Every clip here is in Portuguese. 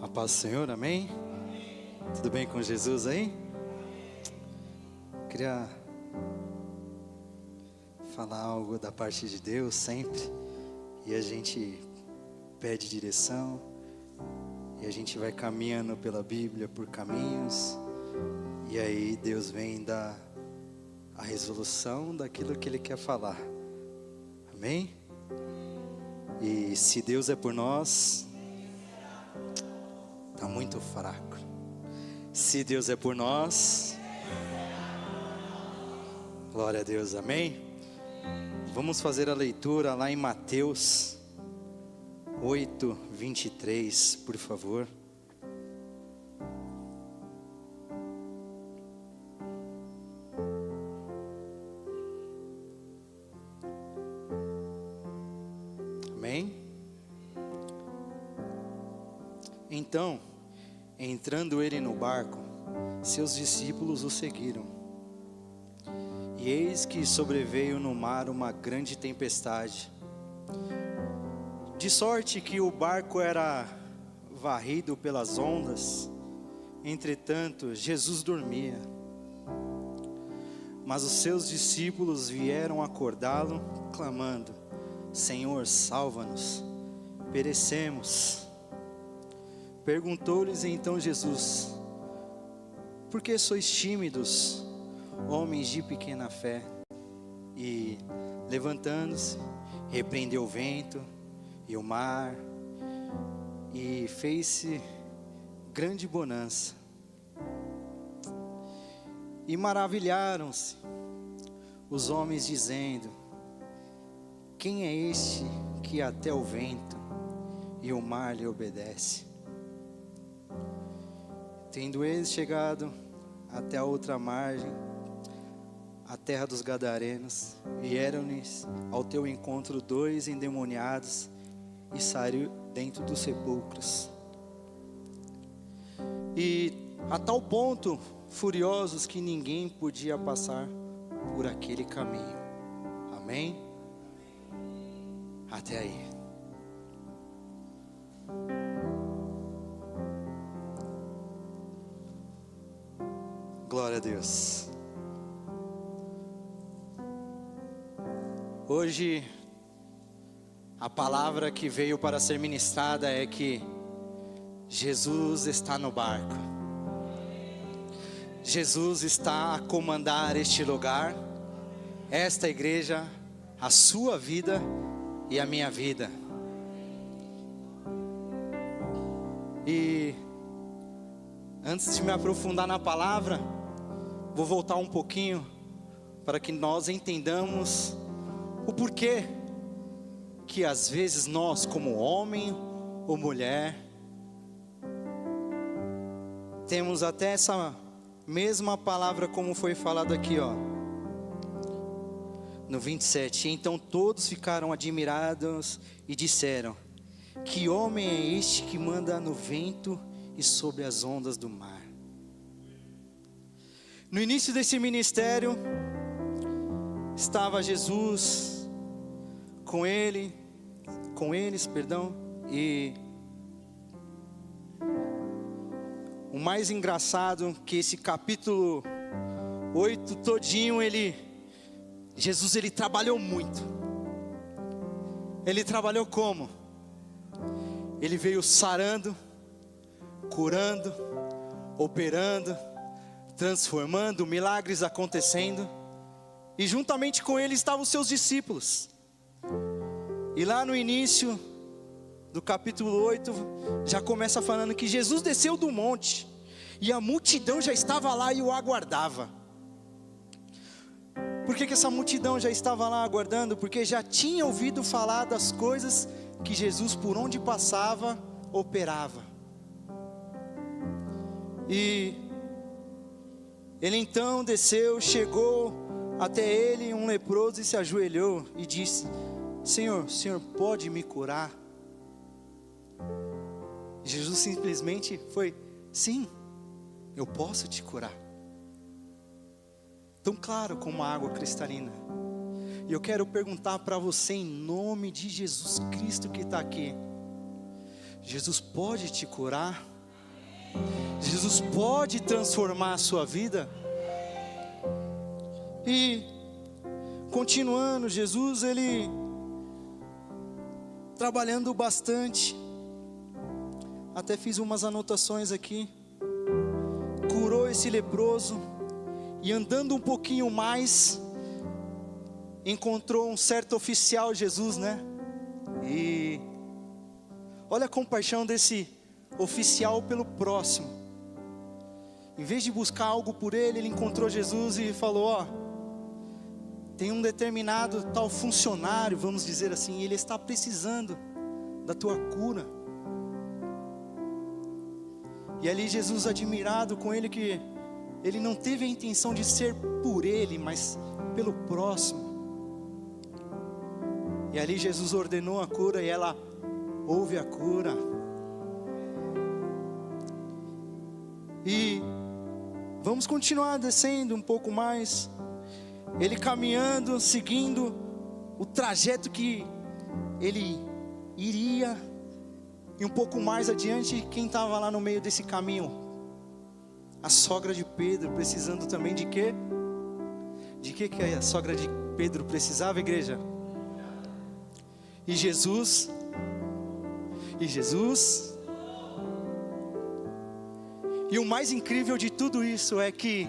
A paz do Senhor, amém? Tudo bem com Jesus aí? Queria falar algo da parte de Deus sempre. E a gente pede direção. E a gente vai caminhando pela Bíblia por caminhos. E aí Deus vem dar a resolução daquilo que Ele quer falar. Amém? E se Deus é por nós, está muito fraco. Se Deus é por nós, glória a Deus, amém? Vamos fazer a leitura lá em Mateus 8, 23, por favor. Amém? Então, entrando ele no barco, seus discípulos o seguiram. E eis que sobreveio no mar uma grande tempestade, de sorte que o barco era varrido pelas ondas. Entretanto, Jesus dormia. Mas os seus discípulos vieram acordá-lo, clamando: Senhor, salva-nos, perecemos. Perguntou-lhes então Jesus: por que sois tímidos, homens de pequena fé? E, levantando-se, repreendeu o vento e o mar, e fez-se grande bonança. E maravilharam-se os homens, dizendo: quem é este que até o vento e o mar lhe obedece? Tendo eles chegado até a outra margem, a terra dos Gadarenos, vieram-lhes ao teu encontro 2 endemoniados, e saíram dentro dos sepulcros. E a tal ponto furiosos que ninguém podia passar por aquele caminho. Amém? Até aí. Glória a Deus. Hoje, a palavra que veio para ser ministrada é que Jesus está no barco. Jesus está a comandar este lugar, esta igreja, a sua vida e a minha vida. E antes de me aprofundar na palavra, vou voltar um pouquinho para que nós entendamos o porquê que às vezes nós, como homem ou mulher, temos até essa mesma palavra como foi falado aqui, ó, no 27. Então todos ficaram admirados e disseram: que homem é este que manda no vento e sobre as ondas do mar? No início desse ministério, estava Jesus com eles, e o mais engraçado que esse capítulo 8 todinho, Jesus trabalhou muito. Ele trabalhou como? Ele veio sarando, curando, operando, transformando, milagres acontecendo. E juntamente com ele estavam os seus discípulos. E lá no início do capítulo 8, já começa falando que Jesus desceu do monte, e a multidão já estava lá e o aguardava. Por que essa multidão já estava lá aguardando? Porque já tinha ouvido falar das coisas que Jesus, por onde passava, operava. E ele então desceu, chegou até ele um leproso e se ajoelhou e disse: Senhor, o Senhor pode me curar? Jesus simplesmente foi: sim, eu posso te curar. Tão claro como a água cristalina. E eu quero perguntar para você, em nome de Jesus Cristo que está aqui: Jesus pode te curar? Jesus pode transformar a sua vida. E continuando, Jesus, ele trabalhando bastante, até fiz umas anotações aqui, curou esse leproso, e andando um pouquinho mais, encontrou um certo oficial, Jesus, né? E olha a compaixão desse oficial pelo próximo. Em vez de buscar algo por ele, ele encontrou Jesus e falou: ó, tem um determinado tal funcionário, vamos dizer assim, ele está precisando da tua cura. E ali Jesus, admirado com ele, que ele não teve a intenção de ser por ele, mas pelo próximo. E ali Jesus ordenou a cura e ela houve a cura. E vamos continuar descendo um pouco mais. Ele caminhando, seguindo o trajeto que ele iria. E um pouco mais adiante, quem estava lá no meio desse caminho? A sogra de Pedro, precisando também de quê? De que a sogra de Pedro precisava, igreja? E Jesus, e o mais incrível de tudo isso é que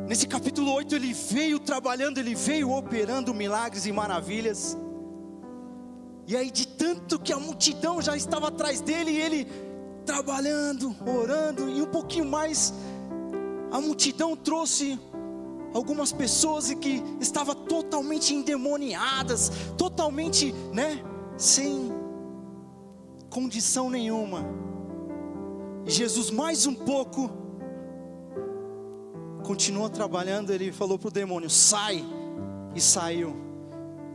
nesse capítulo 8 ele veio trabalhando, ele veio operando milagres e maravilhas. E aí, de tanto que a multidão já estava atrás dele, e ele trabalhando, orando, e um pouquinho mais, a multidão trouxe algumas pessoas que estavam totalmente endemoniadas, totalmente, sem condição nenhuma. E Jesus, mais um pouco, continuou trabalhando. Ele falou para o demônio: sai, e saiu.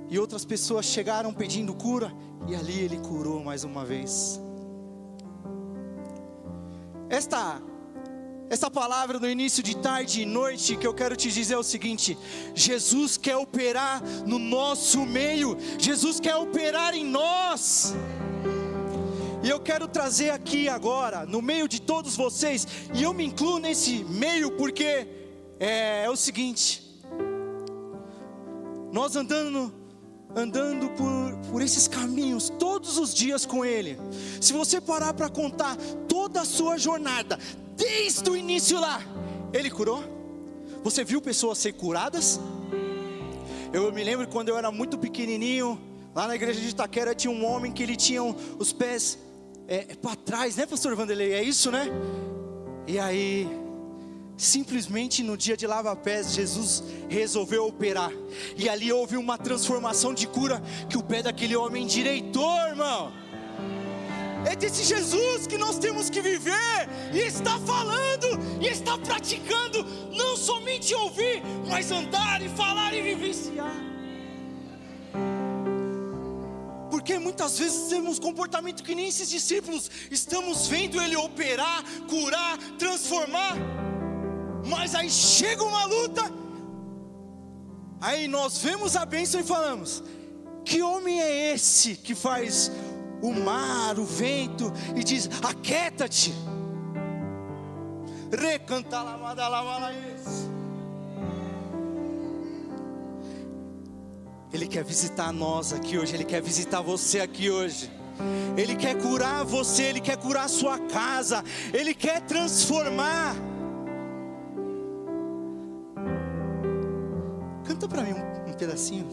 E outras pessoas chegaram pedindo cura, e ali ele curou mais uma vez. Esta palavra no início de tarde e noite que eu quero te dizer é o seguinte: Jesus quer operar no nosso meio, Jesus quer operar em nós. E eu quero trazer aqui agora, no meio de todos vocês, e eu me incluo nesse meio porque é o seguinte: nós andando por esses caminhos todos os dias com Ele, se você parar para contar toda a sua jornada, desde o início lá, Ele curou. Você viu pessoas ser curadas? Eu me lembro quando eu era muito pequenininho, lá na igreja de Itaquera tinha um homem que ele tinha os pés para trás, né, pastor Vanderlei? É isso, né? E aí, simplesmente no dia de lava-pés, Jesus resolveu operar, e ali houve uma transformação de cura, que o pé daquele homem endireitou, irmão. É desse Jesus que nós temos que viver, e está falando, e está praticando, não somente ouvir, mas andar e falar e vivenciar. Porque muitas vezes temos um comportamento que nem esses discípulos, estamos vendo Ele operar, curar, transformar, mas aí chega uma luta, aí nós vemos a bênção e falamos: que homem é esse que faz o mar, o vento, e diz: aquieta-te. Recanta lamada lavara esse. Ele quer visitar nós aqui hoje, Ele quer visitar você aqui hoje. Ele quer curar você, Ele quer curar a sua casa, Ele quer transformar. Canta para mim um pedacinho.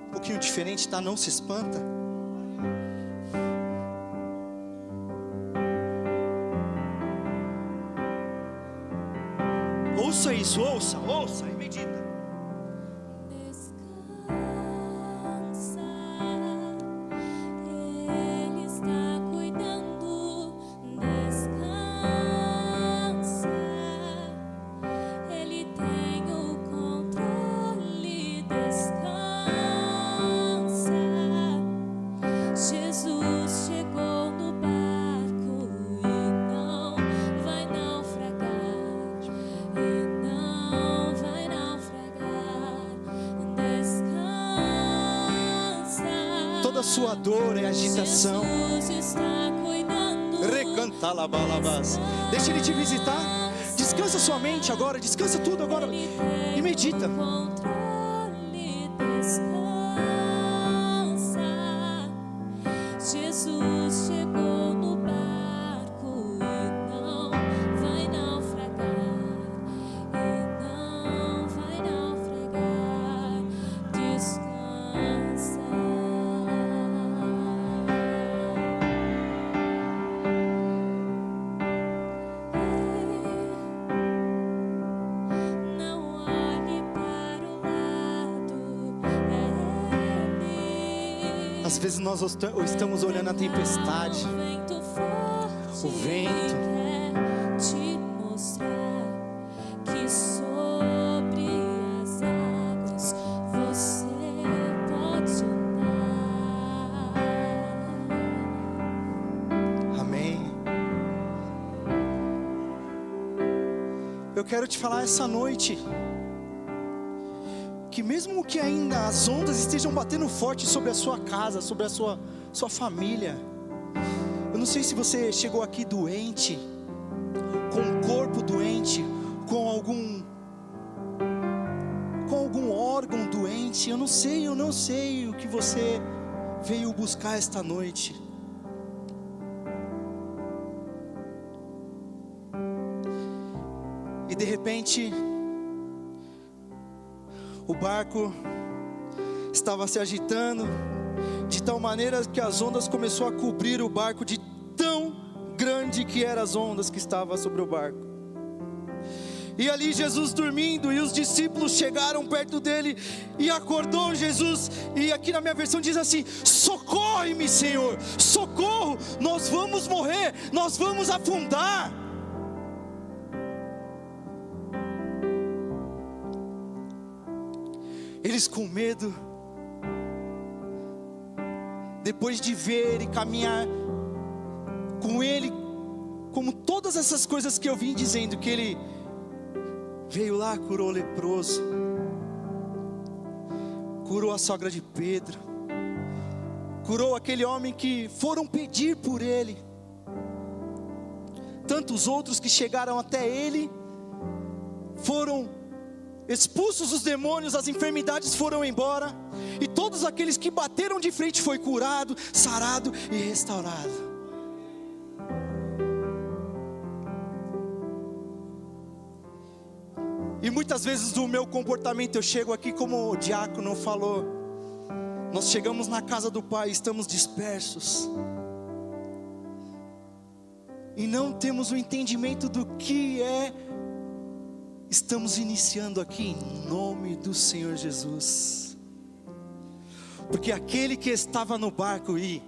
Um pouquinho diferente, tá? Não se espanta. Ouça isso, ouça e medita. Sua dor e agitação, Canta lá, balabás. Deixa Ele te visitar. Descansa sua mente agora, descansa tudo agora e medita. Jesus chegou no barco e não vai naufragar, e não vai naufragar. Descansa. Não olhe para o lado, é Ele. Às vezes nós estamos olhando a tempestade, O vento vento. quer te mostrar que sobre as águas você pode andar. Amém. Eu quero te falar essa noite que mesmo que ainda as ondas estejam batendo forte sobre a sua casa, sobre a sua família, eu não sei se você chegou aqui doente, com o corpo doente, com algum órgão doente, eu não sei o que você veio buscar esta noite. E de repente, o barco estava se agitando de tal maneira que as ondas começou a cobrir o barco, de tão grande que eram as ondas que estavam sobre o barco. E ali Jesus dormindo, e os discípulos chegaram perto dele e acordou Jesus. E aqui na minha versão diz assim: socorre-me, Senhor, socorro, nós vamos morrer, nós vamos afundar. Eles com medo, depois de ver e caminhar com Ele, como todas essas coisas que eu vim dizendo, que Ele veio lá, curou o leproso, curou a sogra de Pedro, curou aquele homem que foram pedir por Ele, tantos outros que chegaram até Ele, foram expulsos os demônios, as enfermidades foram embora, e todos aqueles que bateram de frente foi curado, sarado e restaurado. E muitas vezes no meu comportamento eu chego aqui como o diácono falou, nós chegamos na casa do Pai, estamos dispersos, e não temos o entendimento do que estamos iniciando aqui em nome do Senhor Jesus. Porque aquele que estava no barco e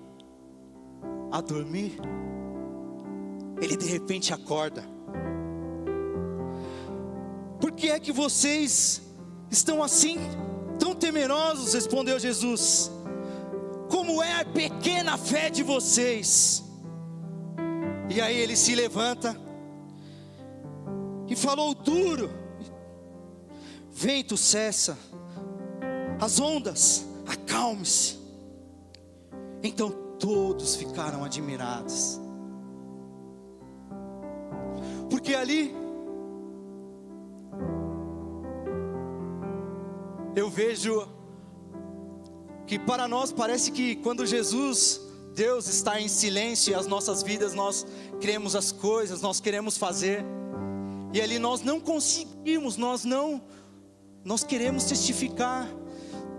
a dormir, ele de repente acorda. Por que é que vocês estão assim, tão temerosos? Respondeu Jesus. Como é a pequena fé de vocês? E aí ele se levanta e falou duro: vento cessa, as ondas acalme-se. Então todos ficaram admirados, porque ali eu vejo que para nós parece que quando Deus está em silêncio, e as nossas vidas nós queremos as coisas, nós queremos fazer, e ali nós não conseguimos, nós queremos testificar.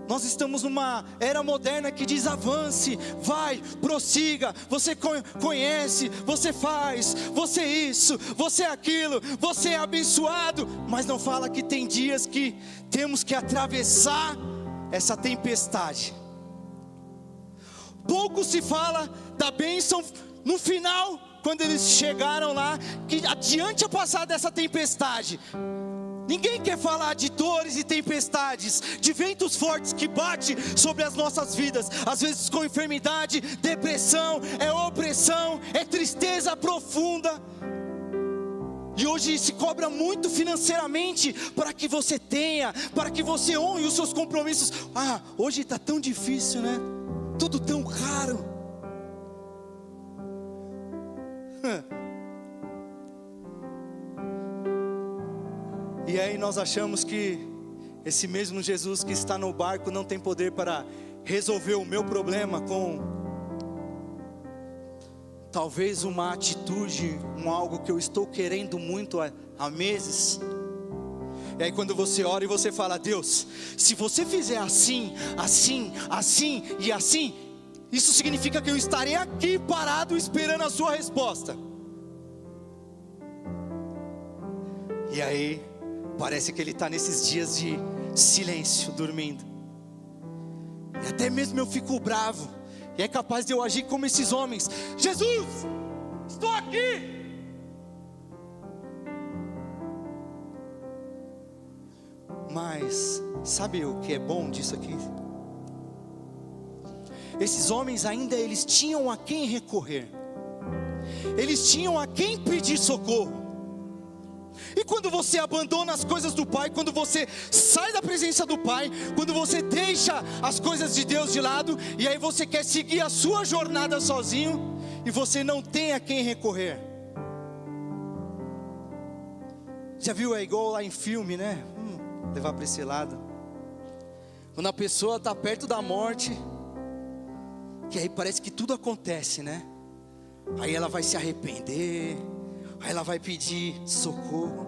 Nós estamos numa era moderna que diz: avance, vai, prossiga, você conhece, você faz, você isso, você aquilo, você é abençoado. Mas não fala que tem dias que temos que atravessar essa tempestade. Pouco se fala da bênção no final, quando eles chegaram lá, que adiante a passar dessa tempestade. Ninguém quer falar de dores e tempestades, de ventos fortes que batem sobre as nossas vidas, às vezes com enfermidade, depressão, é opressão, é tristeza profunda. E hoje se cobra muito financeiramente para que você tenha, para que você honre os seus compromissos. Hoje está tão difícil, né? Tudo tão caro. E aí nós achamos que esse mesmo Jesus que está no barco não tem poder para resolver o meu problema com talvez uma atitude, algo que eu estou querendo muito há meses. E aí quando você ora e você fala: Deus, se você fizer assim, assim, assim e assim, isso significa que eu estarei aqui parado esperando a sua resposta. E aí parece que ele está nesses dias de silêncio, dormindo. E até mesmo eu fico bravo. E é capaz de eu agir como esses homens: Jesus, estou aqui. Mas sabe o que é bom disso aqui? Esses homens ainda eles tinham a quem recorrer. Eles tinham a quem pedir socorro. E quando você abandona as coisas do Pai, quando você sai da presença do Pai, quando você deixa as coisas de Deus de lado, e aí você quer seguir a sua jornada sozinho, e você não tem a quem recorrer. Já viu, é igual lá em filme, né? Levar para esse lado. Quando a pessoa está perto da morte, que aí parece que tudo acontece, né? Aí ela vai se arrepender, aí ela vai pedir socorro.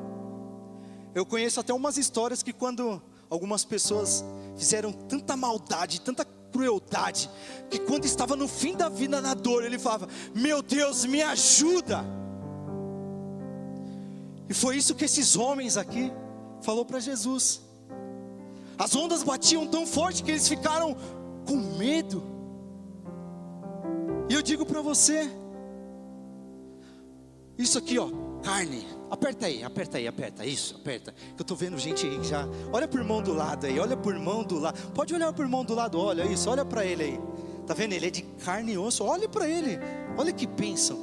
Eu conheço até umas histórias que quando algumas pessoas fizeram tanta maldade, tanta crueldade, que quando estava no fim da vida, na dor, ele falava: meu Deus, me ajuda. E foi isso que esses homens aqui falou para Jesus. As ondas batiam tão forte que eles ficaram com medo. E eu digo para você, isso aqui ó, carne, aperta aí, isso, aperta, que eu estou vendo gente aí que já, olha para o irmão do lado aí, olha para o irmão do lado, pode olhar para o irmão do lado, olha isso, olha para ele aí, tá vendo, ele é de carne e osso, olha para ele, olha que bênção.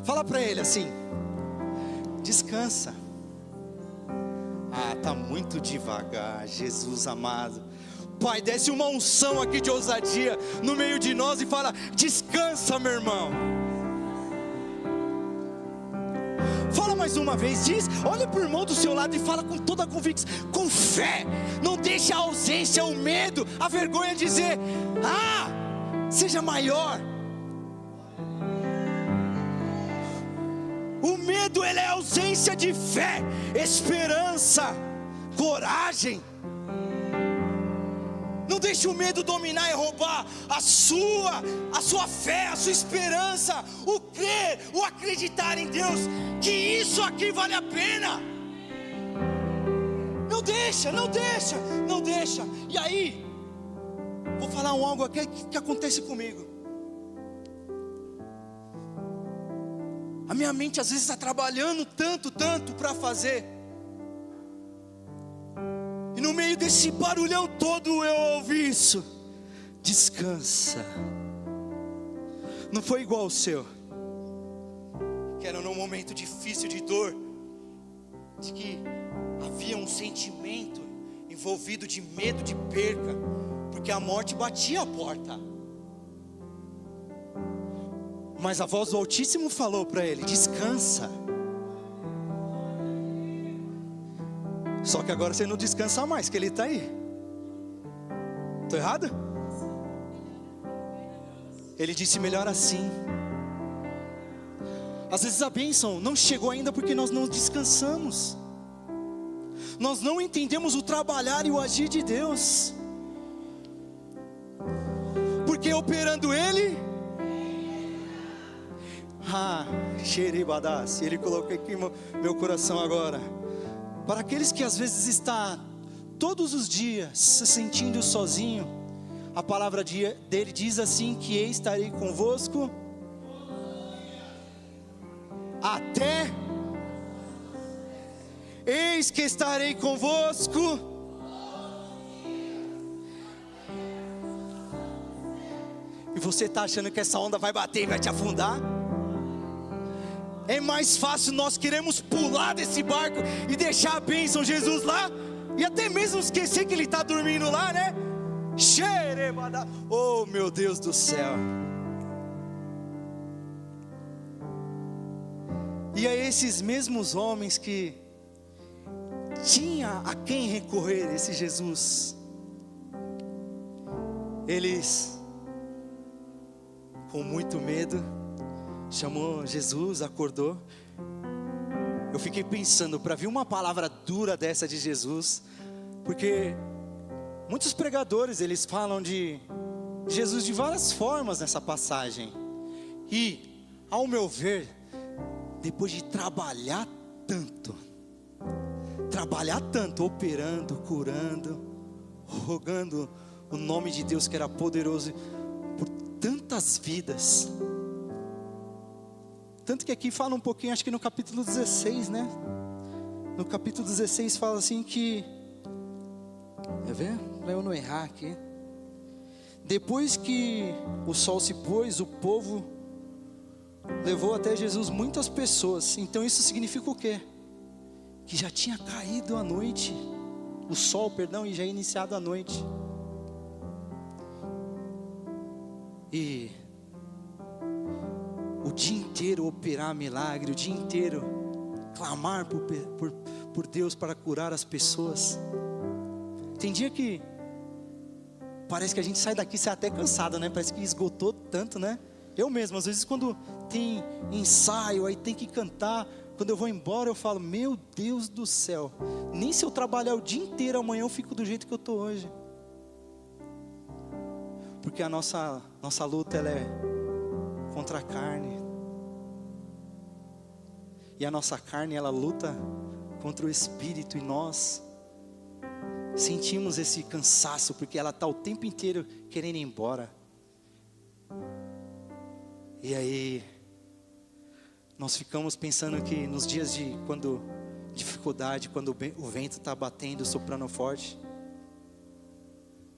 Fala para ele assim: descansa. Ah, tá muito devagar, Jesus amado. Pai, desce uma unção aqui de ousadia no meio de nós e fala: descansa, meu irmão. Fala mais uma vez, olha para o irmão do seu lado e fala com toda a convicção, com fé. Não deixe a ausência, o medo, a vergonha dizer: seja maior. O medo, ele é ausência de fé, esperança, coragem. Não deixe o medo dominar e roubar a sua fé, a sua esperança, o crer, o acreditar em Deus, que isso aqui vale a pena. Não deixa. E aí, vou falar algo aqui que acontece comigo. A minha mente às vezes está trabalhando tanto para fazer. E no meio desse barulhão todo eu ouvi isso: descansa. Não foi igual o seu, que era num momento difícil de dor, de que havia um sentimento envolvido de medo de perca, porque a morte batia a porta. Mas a voz do Altíssimo falou para ele: descansa. Só que agora você não descansa mais, que ele está aí. Estou errado? Ele disse: melhor assim. Às vezes a bênção não chegou ainda porque nós não descansamos. Nós não entendemos o trabalhar e o agir de Deus. Porque operando Ele, xeribadas, Ele colocou aqui no meu coração agora. Para aqueles que às vezes está todos os dias se sentindo sozinho, a palavra dele diz assim: que eu estarei convosco até, eis que estarei convosco. E você está achando que essa onda vai bater e vai te afundar? É mais fácil nós queremos pular desse barco e deixar a bênção Jesus lá, e até mesmo esquecer que Ele está dormindo lá, né? Oh, meu Deus do céu. E a esses mesmos homens que tinha a quem recorrer, esse Jesus, eles, com muito medo, chamou Jesus, acordou. Eu fiquei pensando, para vir uma palavra dura dessa de Jesus, porque muitos pregadores, eles falam de Jesus de várias formas nessa passagem. E, ao meu ver, depois de trabalhar tanto, operando, curando, rogando o nome de Deus que era poderoso por tantas vidas. Tanto que aqui fala um pouquinho, acho que no capítulo 16, né? No capítulo 16 fala assim que, quer ver? Para eu não errar aqui. Depois que o sol se pôs, o povo levou até Jesus muitas pessoas. Então isso significa o quê? Que já tinha caído a noite, o sol, perdão, e já ia iniciado a noite. E o dia inteiro operar milagre, o dia inteiro clamar por Deus para curar as pessoas. Tem dia que parece que a gente sai daqui, sai até cansado, né? Parece que esgotou tanto, né? Eu mesmo, às vezes quando tem ensaio, aí tem que cantar, quando eu vou embora eu falo, meu Deus do céu, nem se eu trabalhar o dia inteiro amanhã eu fico do jeito que eu estou hoje. Porque a nossa luta, ela é contra a carne. E a nossa carne, ela luta contra o Espírito, e nós sentimos esse cansaço, porque ela está o tempo inteiro querendo ir embora. E aí nós ficamos pensando que nos dias de dificuldade, quando o vento está batendo, soprando forte,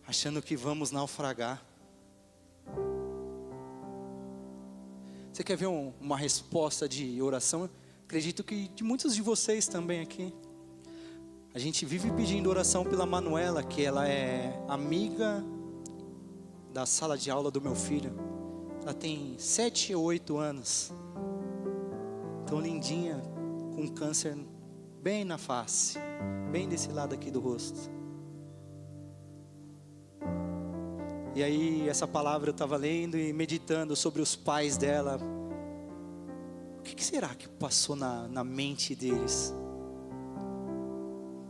achando que vamos naufragar. Você quer ver uma resposta de oração? Acredito que de muitos de vocês também aqui. A gente vive pedindo oração pela Manuela, que ela é amiga da sala de aula do meu filho. Ela tem 7 ou 8 anos. Tão lindinha, com câncer bem na face, bem desse lado aqui do rosto. E aí essa palavra eu estava lendo e meditando sobre os pais dela. O que será que passou na mente deles?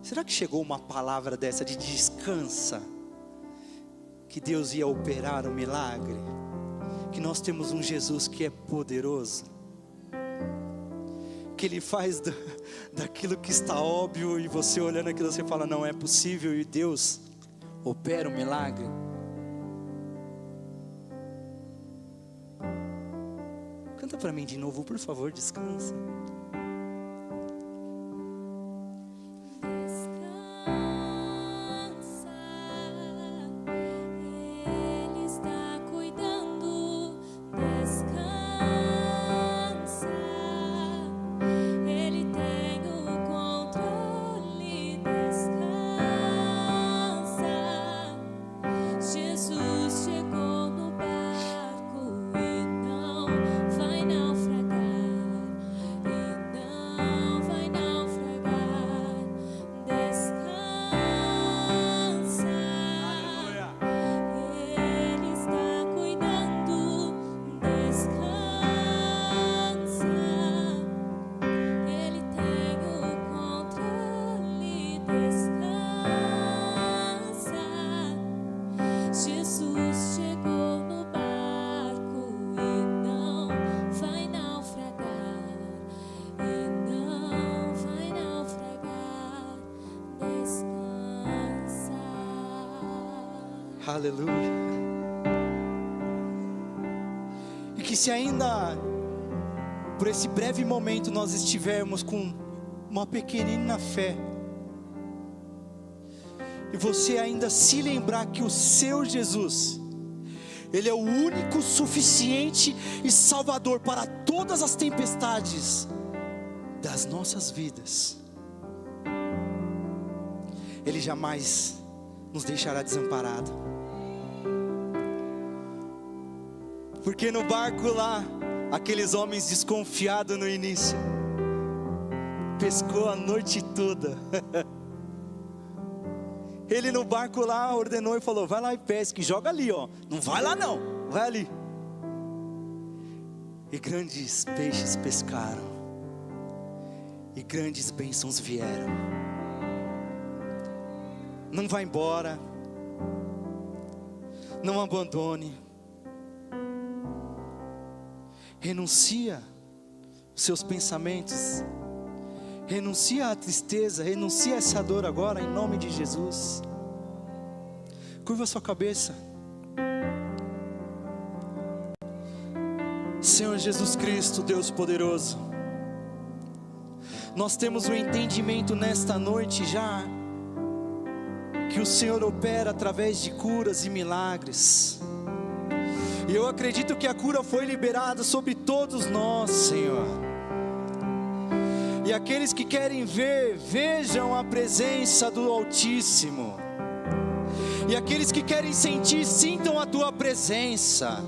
Será que chegou uma palavra dessa de descansa? Que Deus ia operar um milagre? Que nós temos um Jesus que é poderoso? Que Ele faz daquilo que está óbvio, e você olhando aquilo você fala, não é possível, e Deus opera um milagre? Canta para mim de novo, por favor, descansa. Aleluia. E que se ainda por esse breve momento nós estivermos com uma pequenina fé, e você ainda se lembrar que o seu Jesus, Ele é o único suficiente e salvador para todas as tempestades das nossas vidas, Ele jamais nos deixará desamparado. Porque no barco lá, aqueles homens desconfiados no início, pescou a noite toda. Ele no barco lá ordenou e falou: vai lá e pesque, joga ali, ó. Não vai lá não, vai ali. E grandes peixes pescaram, e grandes bênçãos vieram. Não vá embora, não abandone, renuncia os seus pensamentos, renuncia à tristeza, renuncia a essa dor agora, em nome de Jesus. Curva a sua cabeça. Senhor Jesus Cristo, Deus poderoso, nós temos um entendimento nesta noite já, que o Senhor opera através de curas e milagres, e eu acredito que a cura foi liberada sobre todos nós, Senhor. E aqueles que querem ver, vejam a presença do Altíssimo. E aqueles que querem sentir, sintam a Tua presença.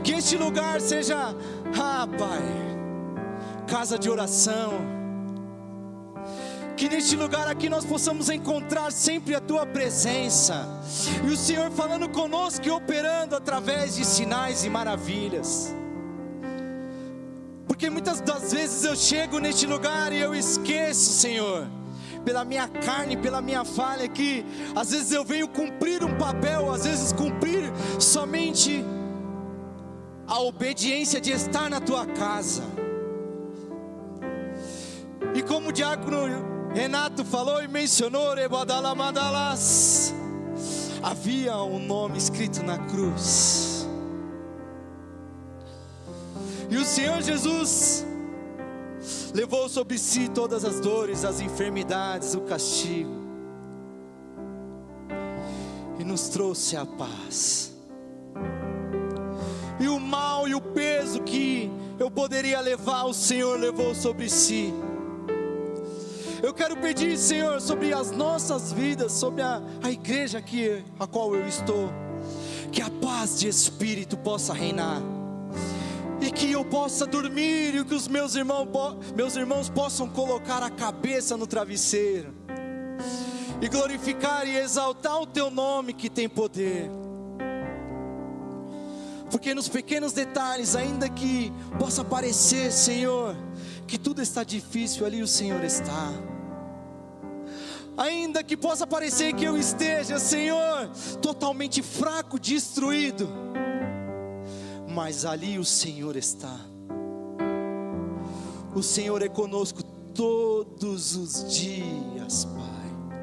Que este lugar seja, Pai, casa de oração. Que neste lugar aqui nós possamos encontrar sempre a Tua presença. E o Senhor falando conosco e operando através de sinais e maravilhas. Porque muitas das vezes eu chego neste lugar e eu esqueço, Senhor, pela minha carne, pela minha falha, que às vezes eu venho cumprir um papel, às vezes cumprir somente a obediência de estar na Tua casa. E como o diácono Renato falou e mencionou, havia um nome escrito na cruz. E o Senhor Jesus levou sobre si todas as dores, as enfermidades, o castigo, e nos trouxe a paz. E o mal e o peso que eu poderia levar, o Senhor levou sobre si. Eu quero pedir, Senhor, sobre as nossas vidas, sobre a igreja aqui, a qual eu estou, que a paz de espírito possa reinar, e que eu possa dormir, e que os meus irmãos possam colocar a cabeça no travesseiro, e glorificar e exaltar o Teu nome que tem poder. Porque nos pequenos detalhes, ainda que possa parecer, Senhor, que tudo está difícil, ali o Senhor está. Ainda que possa parecer que eu esteja, Senhor, totalmente fraco, destruído, mas ali o Senhor está. O Senhor é conosco todos os dias, Pai.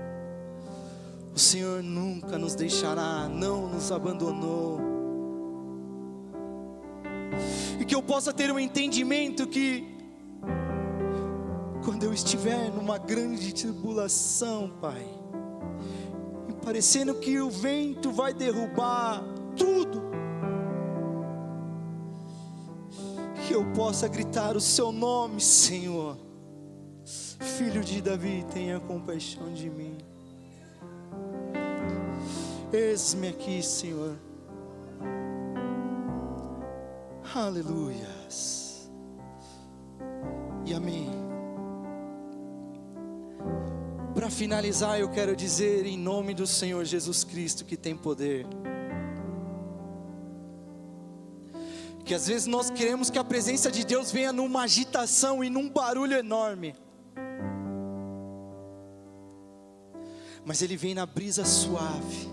O Senhor nunca nos deixará, não nos abandonou. E que eu possa ter um entendimento que, quando eu estiver numa grande tribulação, Pai, e parecendo que o vento vai derrubar tudo, que eu possa gritar o Seu nome, Senhor: Filho de Davi, tenha compaixão de mim. Eis-me aqui, Senhor. Aleluias e amém. Para finalizar, eu quero dizer, em nome do Senhor Jesus Cristo, que tem poder, que às vezes nós queremos que a presença de Deus venha numa agitação e num barulho enorme, mas Ele vem na brisa suave.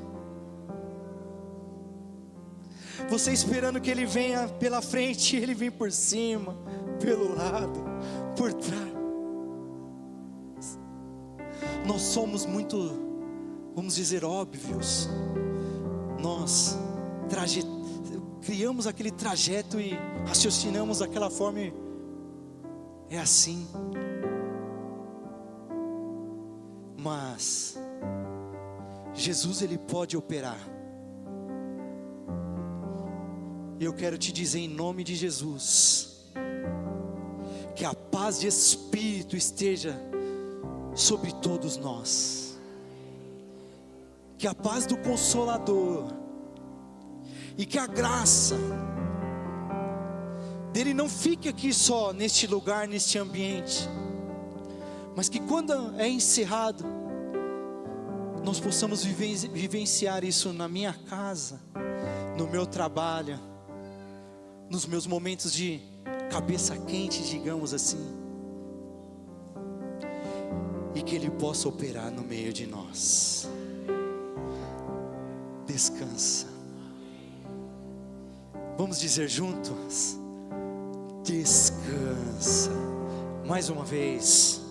Você esperando que Ele venha pela frente, Ele vem por cima, pelo lado, por trás. Nós somos muito, vamos dizer, óbvios. Nós criamos aquele trajeto e raciocinamos daquela forma, e é assim. Mas Jesus, Ele pode operar. E eu quero te dizer, em nome de Jesus, que a paz de espírito esteja sobre todos nós. Que a paz do Consolador E que a graça dele não fique aqui só neste lugar, neste ambiente, mas que quando é encerrado, nós possamos vivenciar isso na minha casa, no meu trabalho, nos meus momentos de cabeça quente, digamos assim, e que Ele possa operar no meio de nós. Descansa. Vamos dizer juntos: descansa. Mais uma vez.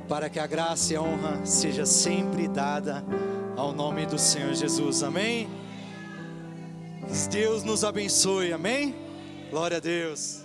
Para que a graça e a honra seja sempre dada ao nome do Senhor Jesus. Amém? Que Deus nos abençoe. Amém? Glória a Deus.